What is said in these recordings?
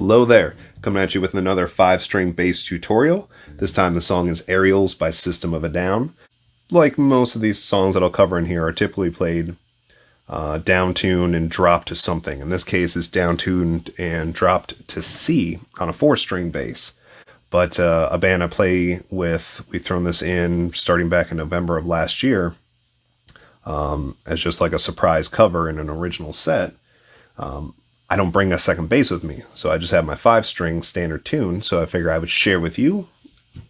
Hello there, coming at you with another 5-string bass tutorial. This time the song is Aerials by System of a Down. Like most of these songs that I'll cover in here are typically played down-tuned and dropped to something. In this case it's down-tuned and dropped to C on a 4-string bass. But a band I play with, we've thrown this in starting back in November of last year as just like a surprise cover in an original set. I don't bring a second bass with me, so I just have my 5-string standard tune, so I figure I would share with you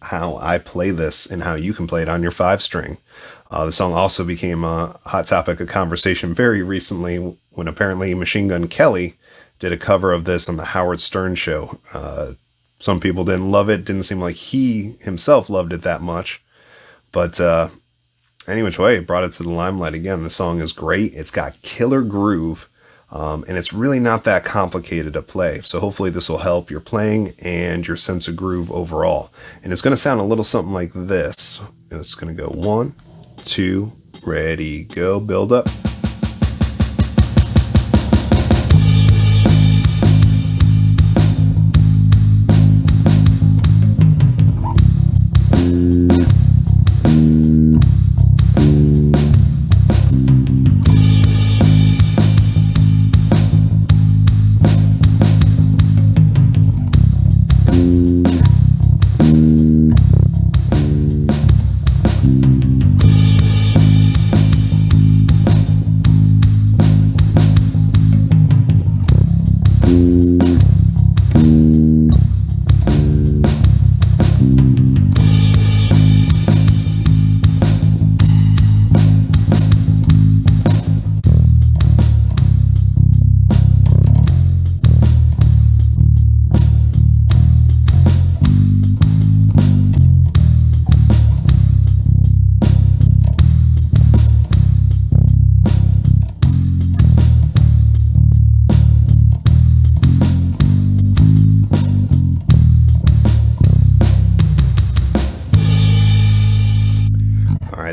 how I play this and how you can play it on your 5-string. The song also became a hot topic of conversation very recently when apparently Machine Gun Kelly did a cover of this on the Howard Stern show. Some people didn't love it, didn't seem like he himself loved it that much, but any which way, it brought it to the limelight again. The song is great, it's got killer groove, and it's really not that complicated to play. So hopefully this will help your playing and your sense of groove overall. And it's going to sound a little something like this. It's going to go 1, 2, ready, go, build up.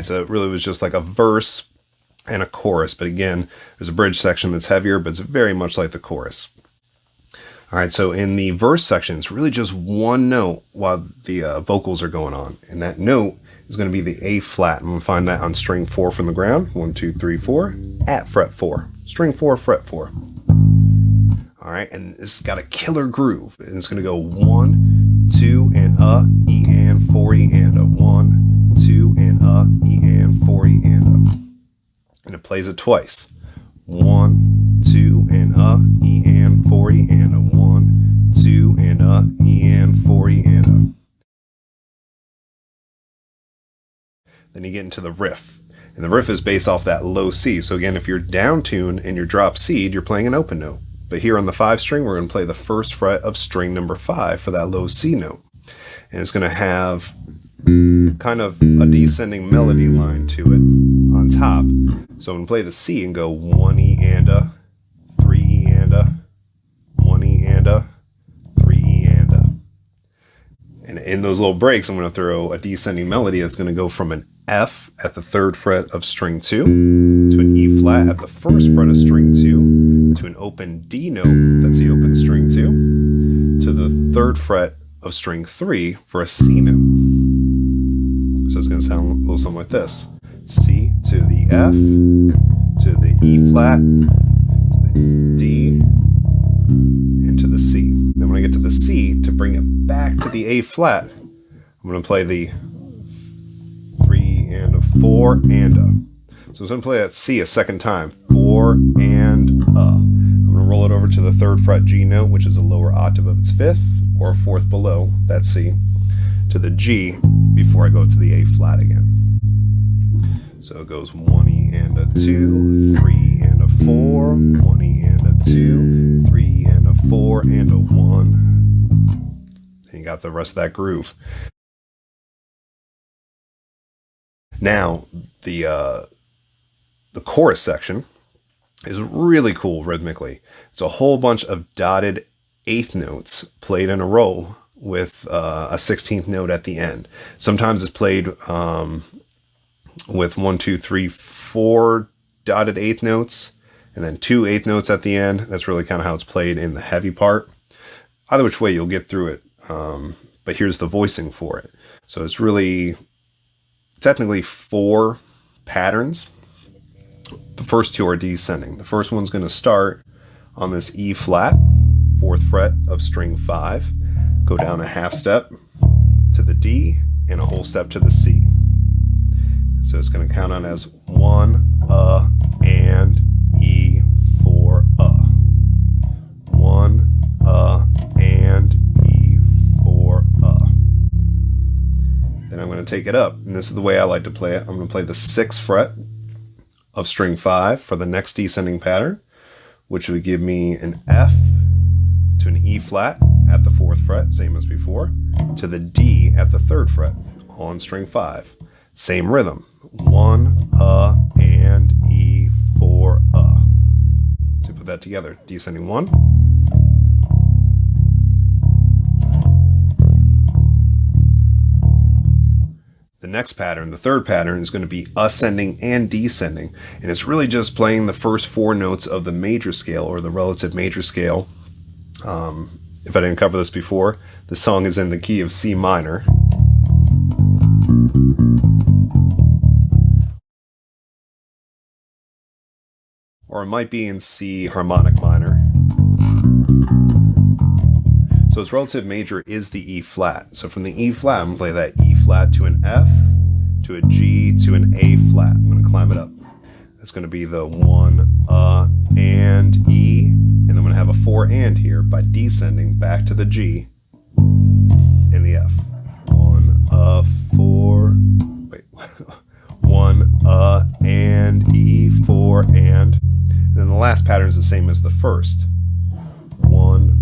So it really was just like a verse and a chorus, but again, there's a bridge section that's heavier, but it's very much like the chorus. All right, so in the verse section, it's really just one note while the vocals are going on, and that note is going to be the A flat. I'm going to find that on string 4 from the ground, 1, 2, 3, 4, at fret 4, string 4, fret 4. All right, and it's got a killer groove, and it's going to go 1, 2, and E, and 4, E, and a 1, 2, and E, and 4, E, and a. And it plays it twice. 1, 2, and E, and 4, E, and a 1, 2, and E, and 4, E, and a. Then you get into the riff. And the riff is based off that low C. So again, if you're down tuned and you're drop C, you're playing an open note. But here on the 5-string, we're going to play the first fret of string number 5 for that low C note. And it's going to have kind of a descending melody line to it on top. So I'm going to play the C and go 1 E and a, 3 E and a, 1 E and a, 3 E and a. And in those little breaks, I'm going to throw a descending melody that's going to go from an F at the 3rd fret of string 2 to an E flat at the 1st fret of string 2 to an open D note, that's the open string 2, to the 3rd fret of string 3 for a C note. So it's going to sound a little something like this. C to the F, to the E flat, to the D, and to the C. Then when I get to the C, to bring it back to the A flat, I'm going to play the 3 and a 4 and a. So I'm going to play that C a second time. 4 and a. I'm going to roll it over to the 3rd fret G note, which is a lower octave of its 5th, or a 4th below that C, to the G before I go to the A flat again. So it goes 1 E and a 2, 3 and a 4, 1 E and a 2, 3 and a 4 and a 1. And you got the rest of that groove. Now the chorus section is really cool rhythmically. It's a whole bunch of dotted 8th notes played in a row with a 16th note at the end. Sometimes it's played with 1, 2, 3, 4 dotted 8th notes, and then 2 8th notes at the end. That's really kind of how it's played in the heavy part. either which way you'll get through it. But here's the voicing for it. So it's really technically 4 patterns. The first 2 are descending. The first one's going to start on this E flat, 4th fret of string 5, go down a half step to the D and a whole step to the C. So it's going to count on as 1, and E, 4, 1, and E, 4, Then I'm going to take it up, and this is the way I like to play it. I'm going to play the 6th fret of string 5 for the next descending pattern, which would give me an F to an E flat at the 4th fret, same as before, to the D at the 3rd fret on string 5. Same rhythm, 1, and E, 4, So put that together, descending 1, the next pattern, the 3rd pattern, is going to be ascending and descending, and it's really just playing the first 4 notes of the major scale, or the relative major scale. If I didn't cover this before, the song is in the key of C minor. Or it might be in C harmonic minor. So its relative major is the E flat. So from the E flat, I'm going to play that E flat to an F, to a G, to an A flat. I'm going to climb it up. That's going to be the 1, and E, and then I'm going to have a 4 and here by descending back to the G and the F. 1, 4, wait, 1, and E, 4, and then the last pattern is the same as the first. 1,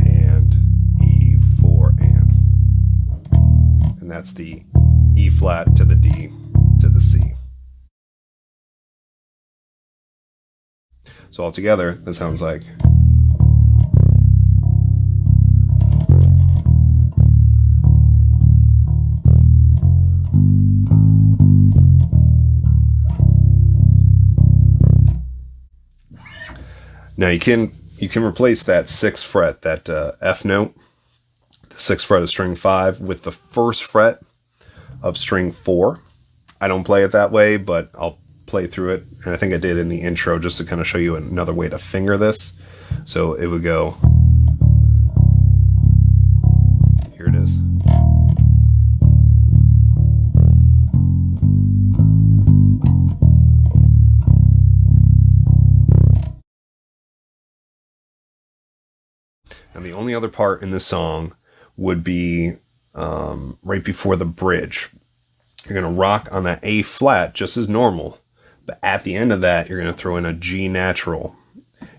and E, 4, and that's the E flat to the D to the C. So altogether, that sounds like. Now you can replace that 6th fret, that F note, the 6th fret of string 5, with the 1st fret of string 4. I don't play it that way, but I'll play through it, and I think I did in the intro just to kind of show you another way to finger this. So it would go, here it is. And the only other part in this song would be right before the bridge. You're going to rock on that A flat just as normal, but at the end of that, you're going to throw in a G natural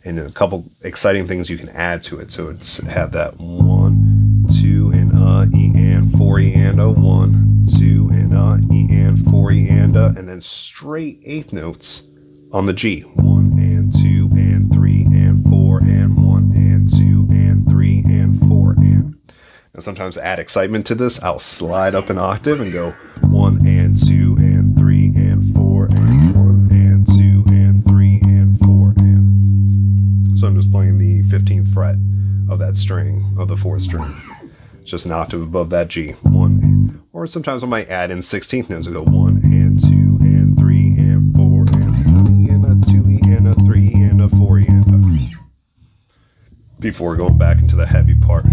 and a couple exciting things you can add to it. So it's have that 1, 2, and E and 4 E and a 1, 2, and E and 4 E and then straight 8th notes on the G. 1 and 2 and 3 and 4 and 1 and 2 and 3 and 4 and. Now sometimes to add excitement to this, I'll slide up an octave and go 1 and 2 and 3 and 4 and 1 and 2 and 3 and 4 and. So I'm just playing the 15th fret of that string, of the 4th string. It's just an octave above that G. 1, or sometimes I might add in 16th notes and go 1 and 2 and 3 and 4 and 1 E and a 2 E and a 3 and a 4 E and a. Before going back into the heavy part.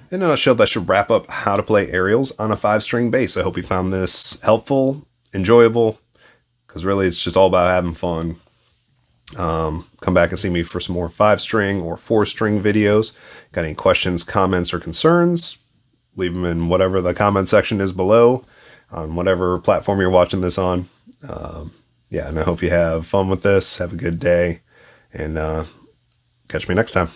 In a nutshell, that should wrap up how to play aerials on a 5-string bass. I hope you found this helpful, enjoyable, because really it's just all about having fun. Come back and see me for some more 5-string or 4-string videos. Got any questions, comments, or concerns? Leave them in whatever the comment section is below on whatever platform you're watching this on. Yeah, and I hope you have fun with this. Have a good day, and catch me next time.